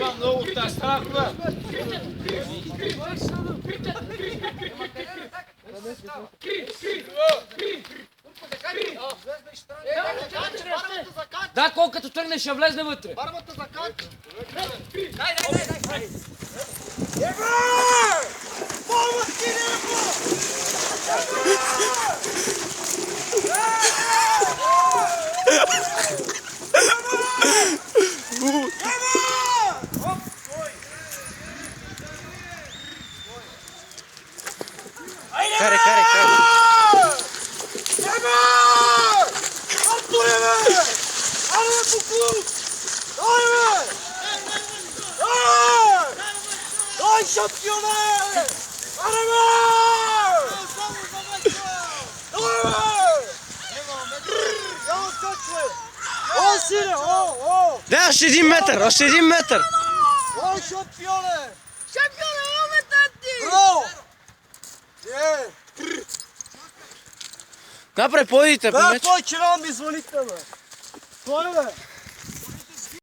Var много страхва. Да, колкото тръгнеш ще влезне вътре. Барбата за кат. Дай! Помощи, Немо! Карай! Немо! Антуне, бе! Айде, Буку! Айде, бе! Дай, шампионе! Айде, бе! Няма скачвай! О, сине! О! Да, още 1 метър! О, шампионе! Шампионе, имаме тати! Браво! Напред, подите, Бе, той вчера ми звонихте, бе! Той, бе!